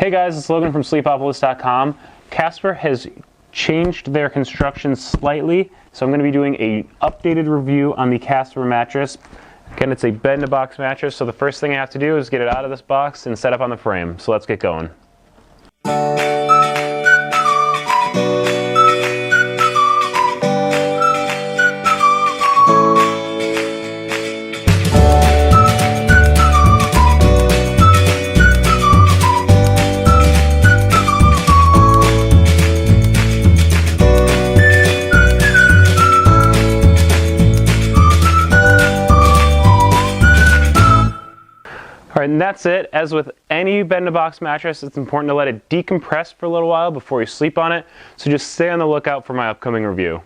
Hey guys, it's Logan from Sleepopolis.com. Casper has changed their construction slightly, so I'm going to be doing an updated review on the Casper mattress. Again, it's a bed-in-a-box mattress, so the first thing I have to do is get it out of this box and set up on the frame. So let's get going. Alright, and that's it. As with any bed-in-a-box mattress, it's important to let it decompress for a little while before you sleep on it, so just stay on the lookout for my upcoming review.